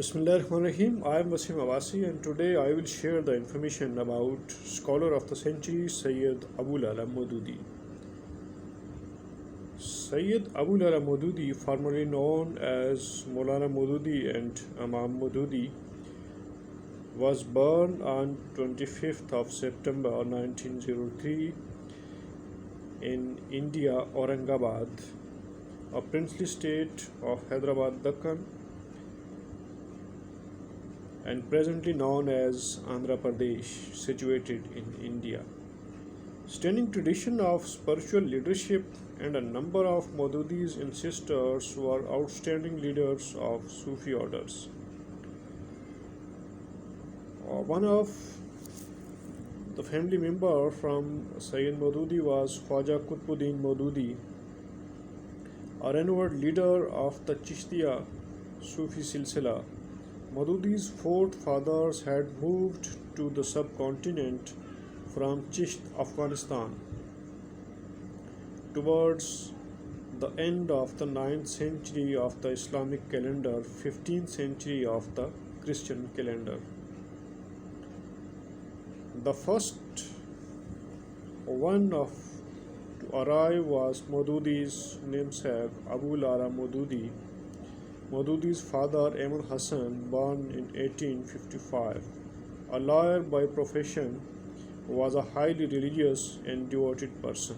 Bismillahirrahmanirrahim. I am Wasim Awasi and today I will share the information about scholar of the century Syed Abul Ala Maududi. Syed Abul Ala Maududi, formerly known as Maulana Maudoodi and Imam Maududi, was born on 25th of September 1903 in India, Aurangabad, a princely state of Hyderabad, Deccan, and presently known as Andhra Pradesh, situated in India. Standing tradition of spiritual leadership and a number of Maududis and sisters were outstanding leaders of Sufi orders. One of the family member from Sayyid Maududi was Khwaja Qutbuddin Maududi, a renowned leader of the Chishtiya Sufi Silsila. Maududi's forefathers had moved to the subcontinent from Chisht, Afghanistan, towards the end of the 9th century of the Islamic calendar, 15th century of the Christian calendar. The first one to arrive was Maududi's namesake Abul A'la Maududi. Maududi's father, Ahmad Hassan, born in 1855, a lawyer by profession, was a highly religious and devoted person.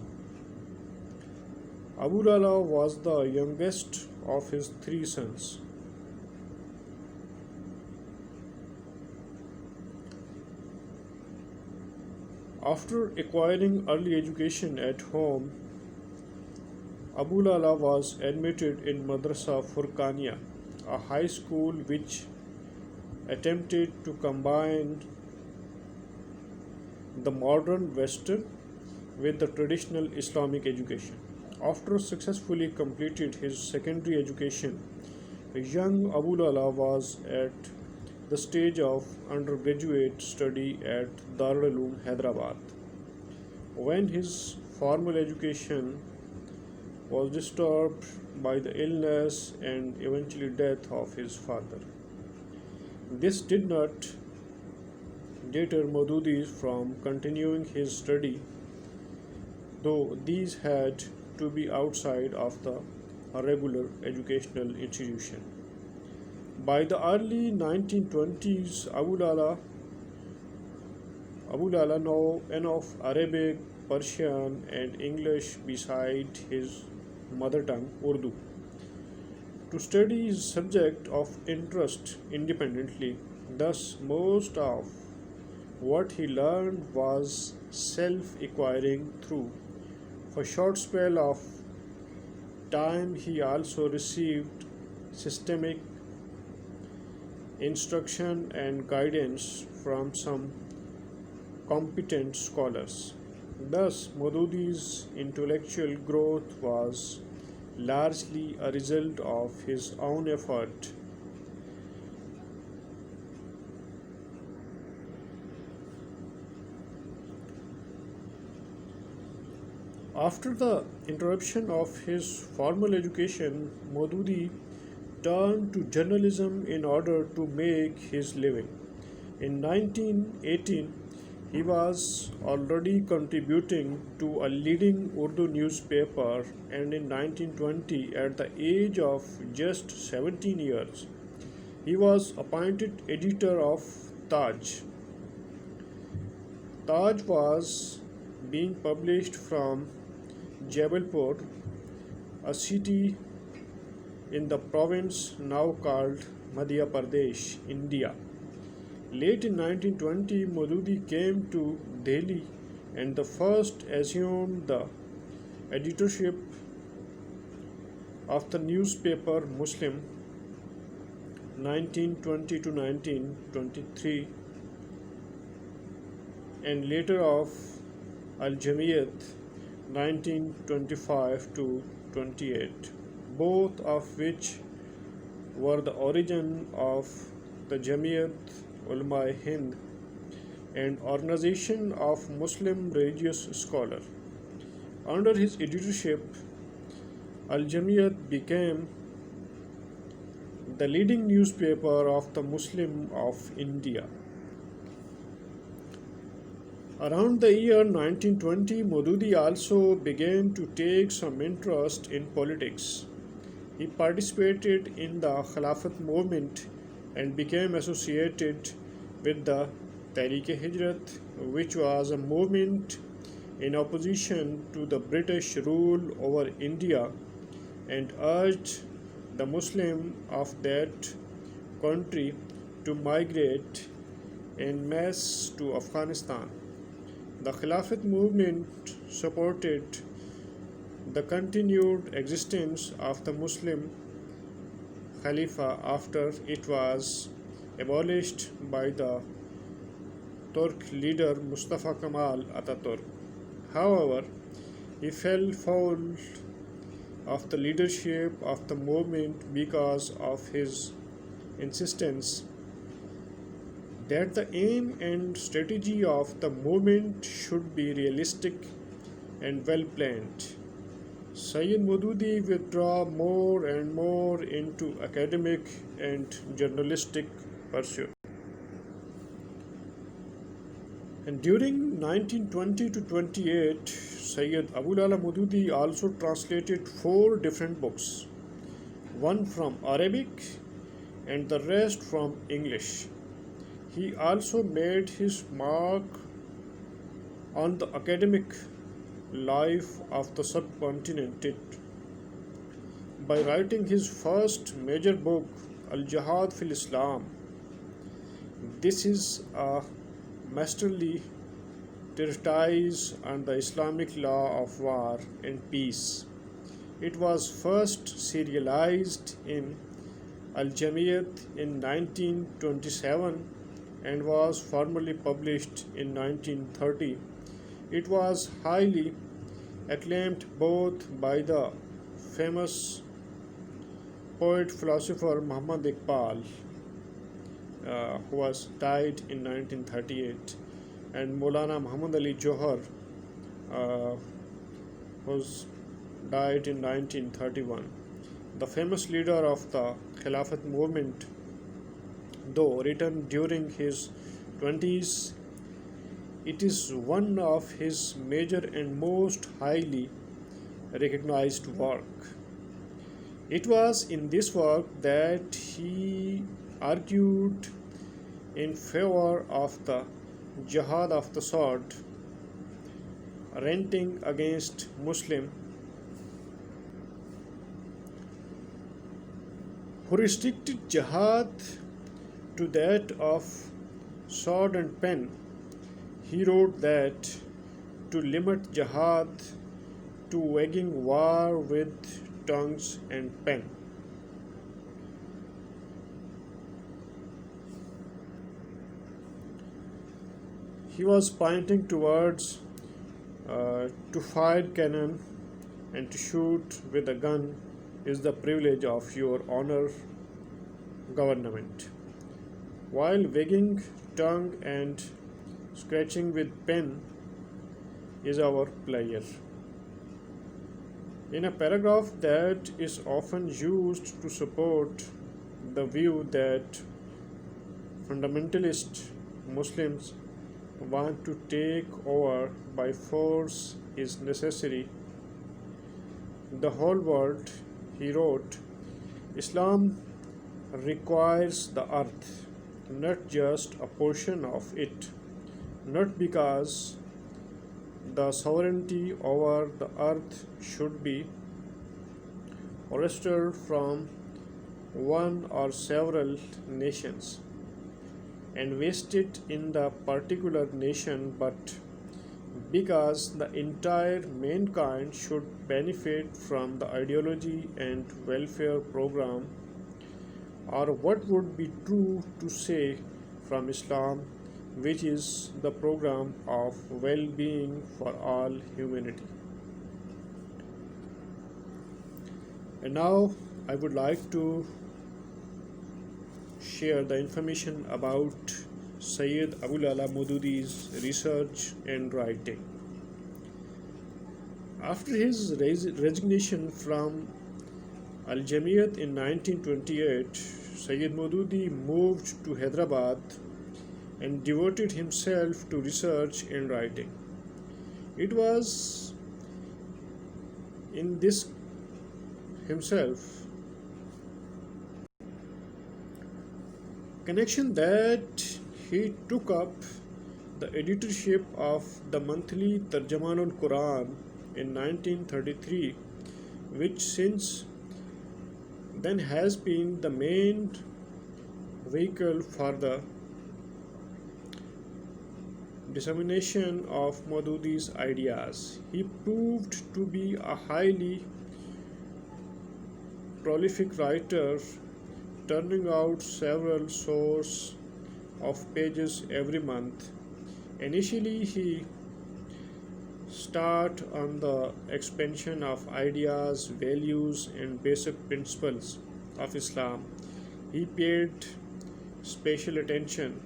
Abul A'la was the youngest of his three sons. After acquiring early education at home, Abul A'la was admitted in Madrasa Furqaniya, a high school which attempted to combine the modern Western with the traditional Islamic education. After successfully completed his secondary education, young Abul A'la was at the stage of undergraduate study at Darul Uloom, Hyderabad, when his formal education was disturbed by the illness and eventually death of his father. This did not deter Maududi from continuing his study, though these had to be outside of the regular educational institution. By the early 1920s, Abul A'la knew enough Arabic, Persian, and English beside his mother tongue, Urdu, to study his subject of interest independently. Thus, most of what he learned was self-acquiring through. For a short spell of time, he also received systemic instruction and guidance from some competent scholars. Thus, Maududi's intellectual growth was largely a result of his own effort. After the interruption of his formal education, Maududi turned to journalism in order to make his living. In 1918, he was already contributing to a leading Urdu newspaper, and in 1920, at the age of just 17 years, he was appointed editor of Taj. Taj was being published from Jabalpur, a city in the province now called Madhya Pradesh, India. Late in 1920, Maududi came to Delhi and the first assumed the editorship of the newspaper Muslim 1920 to 1923 and later of al-Jamiyat 1925 to 28, both of which were the origin of the Jamiat Ulama Hind, an organization of Muslim religious scholars. Under his editorship, al-Jamiyat became the leading newspaper of the Muslim of India. Around the year 1920, Maudoodi also began to take some interest in politics. He participated in the Khilafat movement and became associated with the Tehreek-e-Hijrat, which was a movement in opposition to the British rule over India and urged the Muslims of that country to migrate en masse to Afghanistan. The Khilafat movement supported the continued existence of the Muslim Khalifa after it was abolished by the Turk leader Mustafa Kemal Ataturk. However, he fell foul of the leadership of the movement because of his insistence that the aim and strategy of the movement should be realistic and well planned. Syed Maudoodi withdrew more and more into academic and journalistic pursuit. And during 1920 to 28, Syed Abul Ala Maudoodi also translated 4 different books, one from Arabic and the rest from English. He also made his mark on the academic life of the subcontinent by writing his first major book, Al-Jihad fil Islam. This is a masterly treatise on the Islamic law of war and peace. It was first serialized in Al-Jamiat in 1927 and was formally published in 1930. It was highly acclaimed both by the famous poet philosopher Muhammad Iqbal, who was died in 1938, and Maulana Muhammad Ali Johar, who died in 1931. The famous leader of the Khilafat movement, though written during his 20s, it is one of his major and most highly recognized work. It was in this work that he argued in favor of the jihad of the sword, ranting against Muslims who restricted jihad to that of sword and pen. He wrote that to limit jihad to waging war with tongues and pen. He was pointing towards to fire cannon and to shoot with a gun is the privilege of your honor government, while wagging tongue and scratching with pen is our pleasure. In a paragraph that is often used to support the view that fundamentalist Muslims want to take over by force is necessary the whole world, he wrote, Islam requires the earth, not just a portion of it, not because the sovereignty over the earth should be wrested from one or several nations and wasted in the particular nation, but because the entire mankind should benefit from the ideology and welfare program, or what would be true to say from Islam, which is the program of well-being for all humanity. And now I would like to share the information about Syed Abul Ala Maudoodi's research and writing. After his resignation from Al-Jamiat in 1928, Sayyid Maududi moved to Hyderabad and devoted himself to research and writing. It was in this himself connection that he took up the editorship of the monthly Tarjamanul Quran in 1933, which since then has been the main vehicle for the dissemination of Maudoodi's ideas. He proved to be a highly prolific writer, turning out several scores of pages every month. Initially, he started on the expansion of ideas, values, and basic principles of Islam. He paid special attention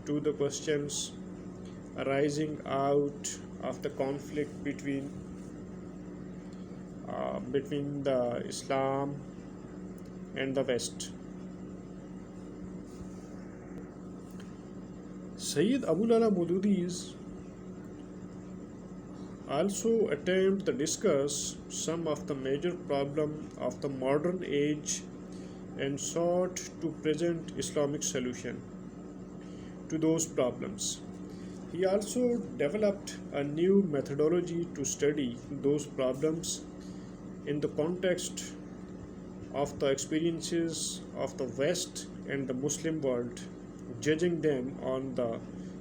to the questions arising out of the conflict between the Islam and the West. Syed Abul Ala Maudoodi's also attempt to discuss some of the major problems of the modern age and sought to present Islamic solution to those problems. He also developed a new methodology to study those problems in the context of the experiences of the West and the Muslim world, judging them on the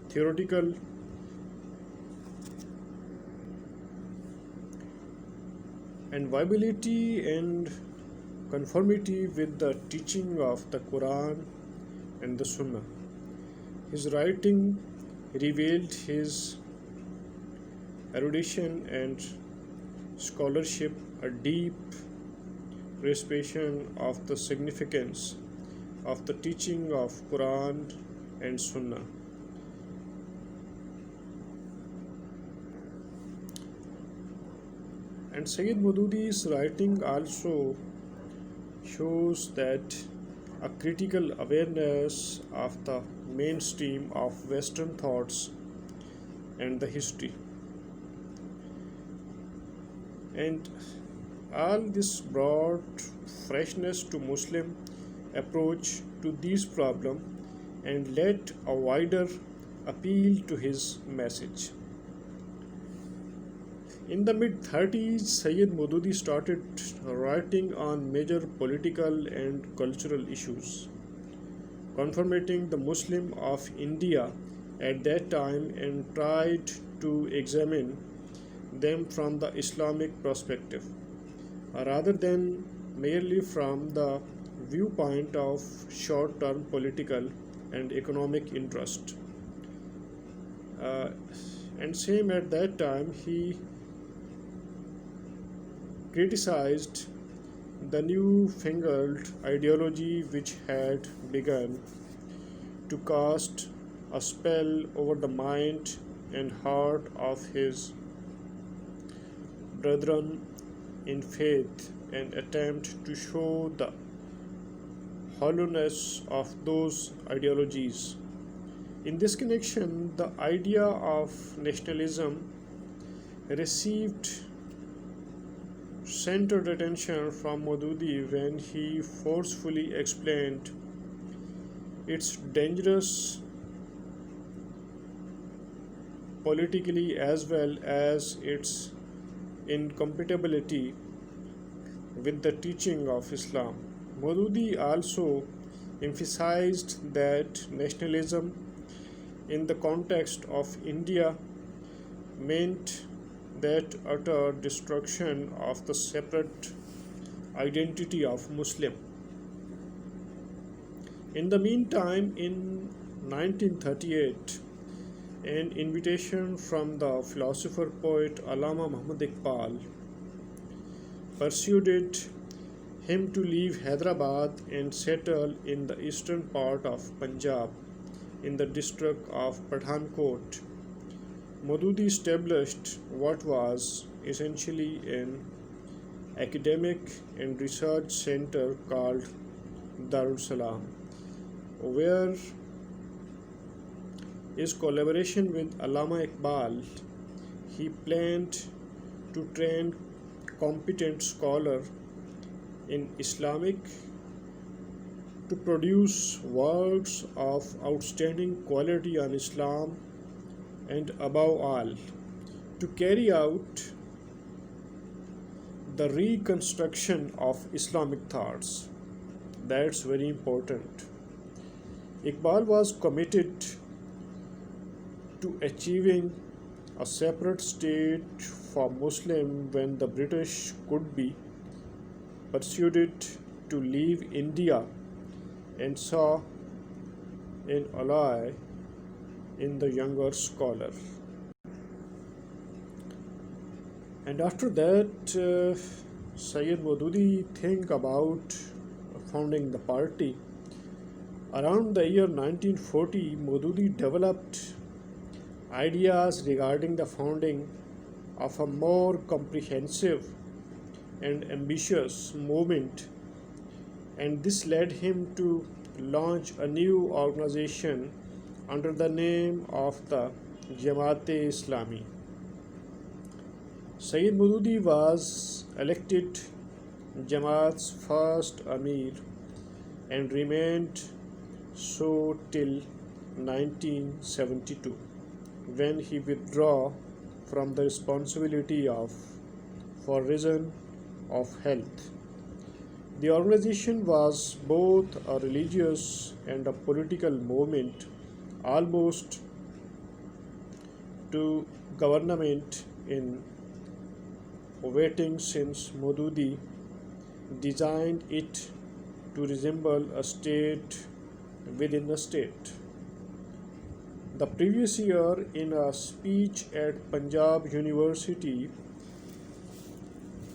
theoretical and viability and conformity with the teaching of the Quran and the Sunnah. His writing revealed his erudition and scholarship, a deep appreciation of the significance of the teaching of Quran and Sunnah. And Sayyid Maudoodi's writing also shows that a critical awareness of the mainstream of Western thoughts and the history. And all this brought freshness to Muslim approach to these problems and led a wider appeal to his message. In the mid-30s, Sayyid Maududi started writing on major political and cultural issues, confronting the Muslim of India at that time and tried to examine them from the Islamic perspective, rather than merely from the viewpoint of short-term political and economic interest. And same at that time, he criticized the newfangled ideology which had begun to cast a spell over the mind and heart of his brethren in faith and attempt to show the hollowness of those ideologies. In this connection, the idea of nationalism received centered attention from Maudoodi when he forcefully explained its dangerous politically as well as its incompatibility with the teaching of Islam. Maudoodi also emphasized that nationalism in the context of India meant that utter destruction of the separate identity of Muslim. In the meantime, in 1938, an invitation from the philosopher poet Allama Muhammad Iqbal persuaded him to leave Hyderabad and settle in the eastern part of Punjab in the district of Pathankot. Maudoodi established what was essentially an academic and research center called Darussalam, where his collaboration with Allama Iqbal, he planned to train competent scholars in Islamic to produce works of outstanding quality on Islam and above all to carry out the reconstruction of Islamic thoughts. That's very important. Iqbal was committed to achieving a separate state for Muslims when the British could be persuaded to leave India and saw an ally in the younger scholar. And after that, Syed Maududi think about founding the party. Around the year 1940, Maududi developed ideas regarding the founding of a more comprehensive and ambitious movement, and this led him to launch a new organization under the name of the Jamaat-e-Islami. Syed Maudoodi was elected Jamaat's first Amir and remained so till 1972, when he withdrew from the responsibility for reason of health. The organization was both a religious and a political movement, almost to government in waiting, since Maudoodi designed it to resemble a state within a state. The previous year, in a speech at Punjab University,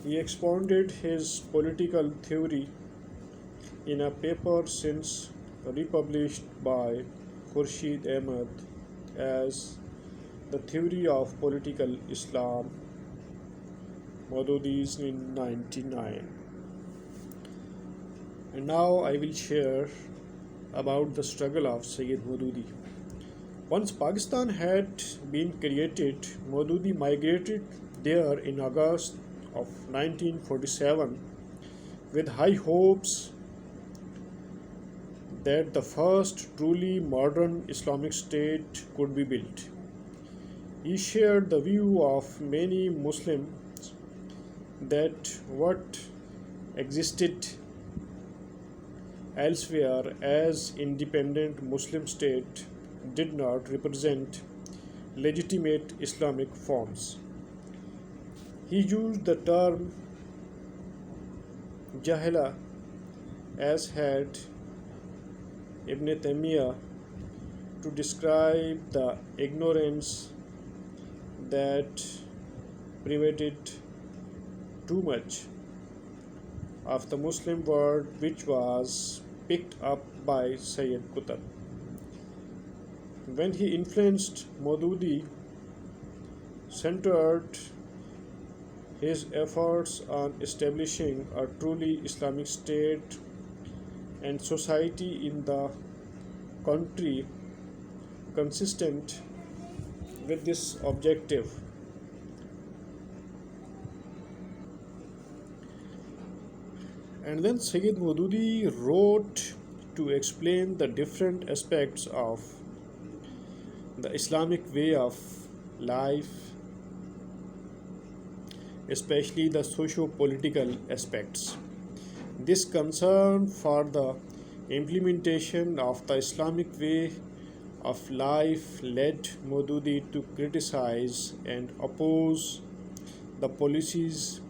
he expounded his political theory in a paper since republished by Khurshid Ahmed as The Theory of Political Islam, Maudoodi's in 1999. And now I will share about the struggle of Syed Maudoodi. Once Pakistan had been created, Maudoodi migrated there in August of 1947 with high hopes that the first truly modern Islamic state could be built. He shared the view of many Muslims that what existed elsewhere as independent Muslim state did not represent legitimate Islamic forms. He used the term Jahila, as had Ibn Taymiyyah, to describe the ignorance that prevented too much of the Muslim word, which was picked up by Sayyid Qutb. When he influenced Maudoodi, centered his efforts on establishing a truly Islamic state and society in the country consistent with this objective. And then Syed Maudoodi wrote to explain the different aspects of the Islamic way of life, especially the socio-political aspects. This concern for the implementation of the Islamic way of life led Maudoodi to criticize and oppose the policies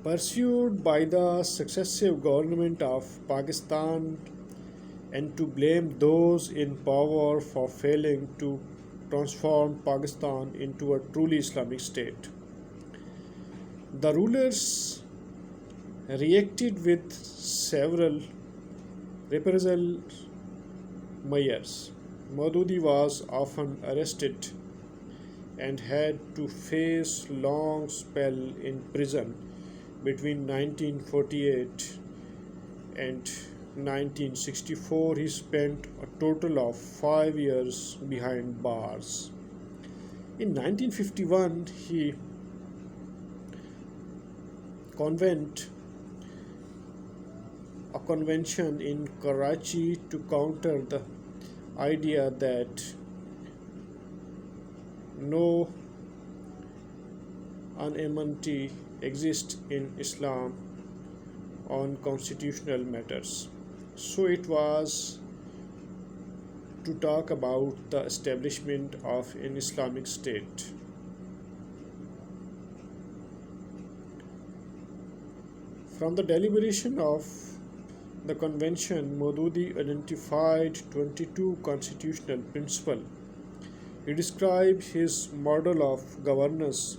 pursued by the successive government of Pakistan and to blame those in power for failing to transform Pakistan into a truly Islamic state. The rulers reacted with several reprisal Maudoodi was often arrested and had to face long spell in prison between 1948 and 1964. He spent a total of 5 years behind bars. In 1951, he convened a convention in Karachi to counter the idea that no anonymity exists in Islam on constitutional matters. So it was to talk about the establishment of an Islamic State. From the deliberation of the convention, Maudoodi identified 22 constitutional principles. He described his model of governance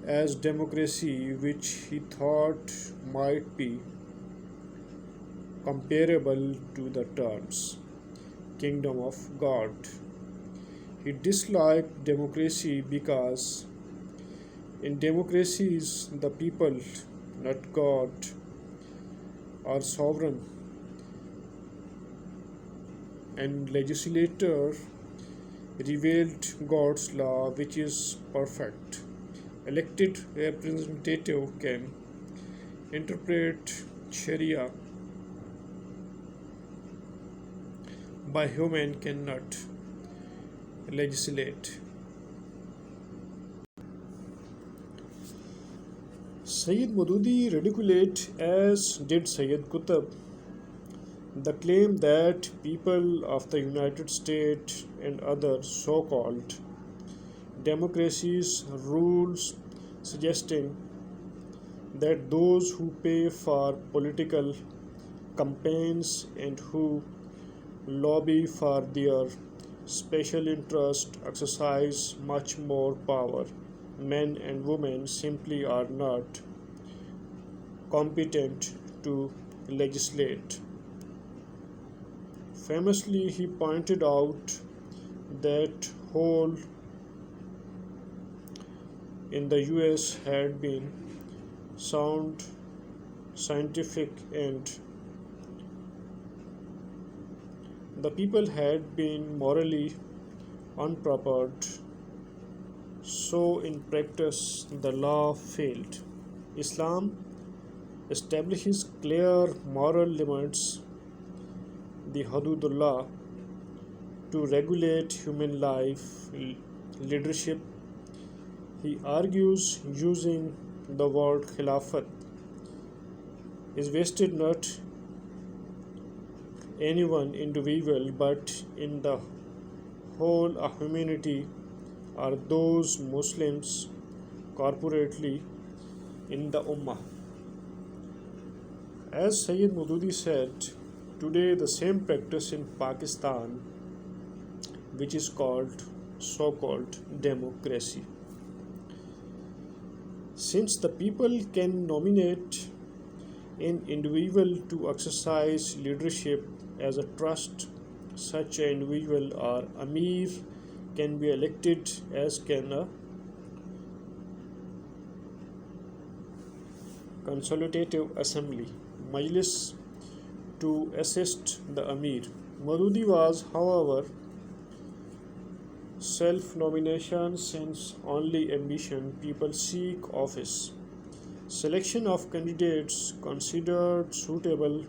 as democracy, which he thought might be comparable to the terms kingdom of God. He disliked democracy because in democracies the people, not God, are sovereign, and legislator revealed God's law, which is perfect. Elected representative can interpret Sharia by human cannot legislate. Sayyid Maudoodi ridiculed, as did Sayyid Qutb, the claim that people of the United States and other so-called democracies rules, suggesting that those who pay for political campaigns and who lobby for their special interest exercise much more power. Men and women simply are not competent to legislate. Famously, he pointed out that whole in the US had been sound, scientific, and the people had been morally unprepared. So, in practice, the law failed. Islam establishes clear moral limits, the Hududullah, to regulate human life, leadership. He argues using the word Khilafat is wasted not any one individual but in the whole of humanity, are those Muslims corporately in the Ummah. As Sayyid Maudoodi said, today the same practice in Pakistan, which is called so-called democracy. Since the people can nominate an individual to exercise leadership as a trust, such an individual or Amir can be elected, as can a consultative assembly, Majlis, to assist the Amir. Maudoodi was, however, self-nomination, since only ambition people seek office. Selection of candidates considered suitable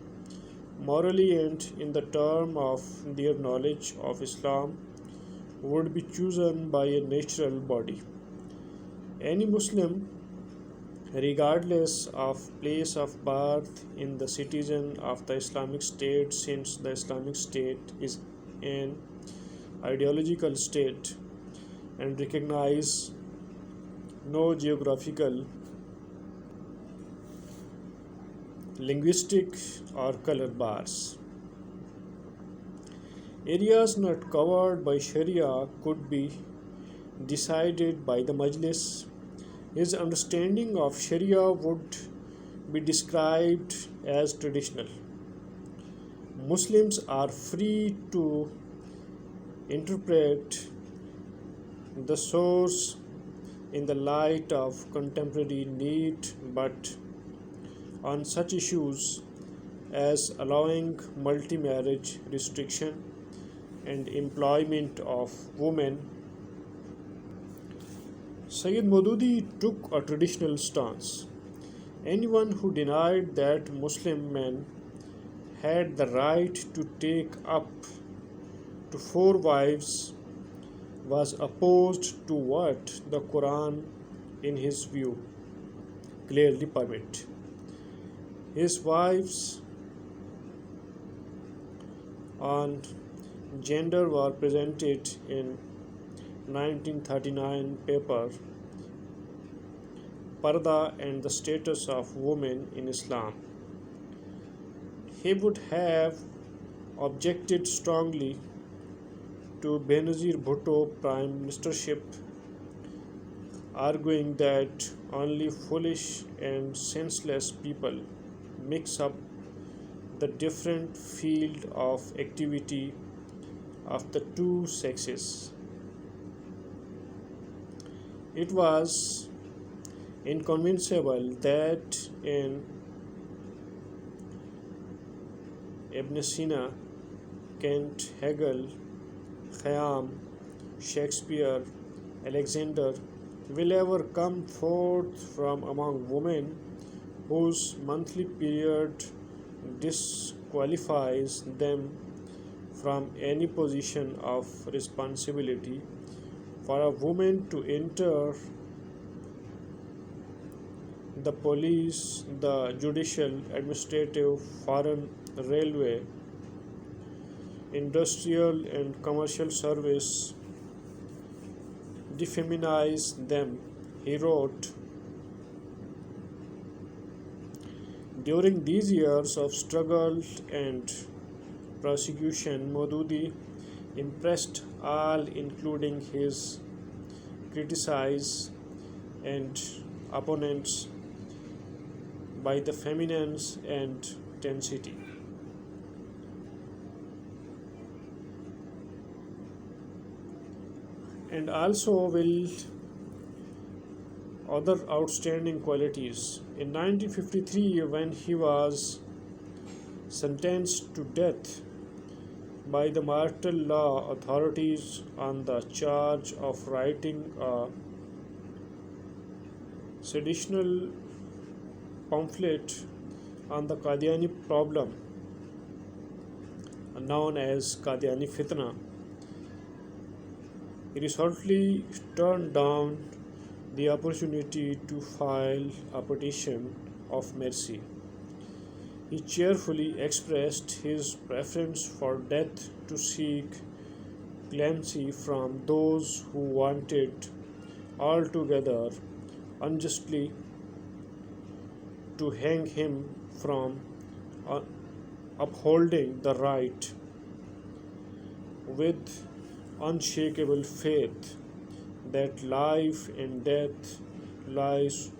morally and in the term of their knowledge of Islam would be chosen by a natural body. Any Muslim, regardless of place of birth, in the citizen of the Islamic State, since the Islamic State is an ideological state and recognize no geographical, linguistic or color bars. Areas not covered by Sharia could be decided by the Majlis. His understanding of Sharia would be described as traditional. Muslims are free to interpret the source in the light of contemporary need, but on such issues as allowing multi-marriage restriction and employment of women, Sayyid Maududi took a traditional stance. Anyone who denied that Muslim men had the right to take up to 4 wives was opposed to what the Quran, in his view, clearly permit. His wives on gender were presented in 1939 paper Parda and the Status of Women in Islam. He would have objected strongly to Benazir Bhutto prime ministership, arguing that only foolish and senseless people mix up the different field of activity of the two sexes. It was inconceivable that in Ibn Sina, Kant, Hegel, Khayyam, Shakespeare, Alexander will ever come forth from among women whose monthly period disqualifies them from any position of responsibility. For a woman to enter the police, the judicial, administrative, foreign, railway, industrial and commercial service defeminize them, he wrote. During these years of struggle and persecution, Maudoodi impressed all, including his critics and opponents, by the feminineness and intensity. And also will other outstanding qualities. In 1953, when he was sentenced to death by the martial law authorities on the charge of writing a seditional pamphlet on the Qadiani problem, known as Qadiani Fitna, he resolutely turned down the opportunity to file a petition of mercy. He cheerfully expressed his preference for death to seek clemency from those who wanted altogether unjustly to hang him from upholding the right with unshakable faith that life and death lies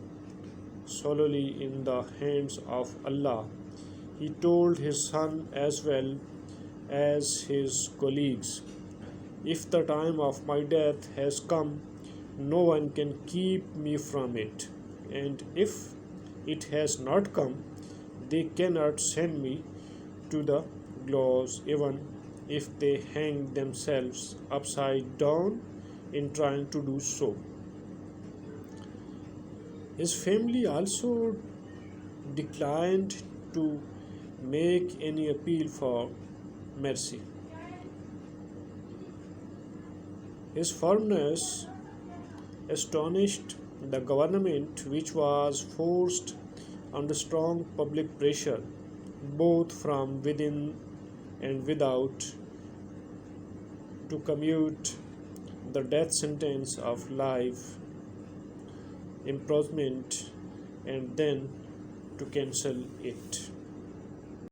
solely in the hands of Allah. He told his son as well as his colleagues, "If the time of my death has come, no one can keep me from it, and if it has not come, they cannot send me to the gallows, even if they hang themselves upside down in trying to do so." His family also declined to make any appeal for mercy. His firmness astonished the government, which was forced under strong public pressure, both from within and without, to commute the death sentence of life imprisonment and then to cancel it.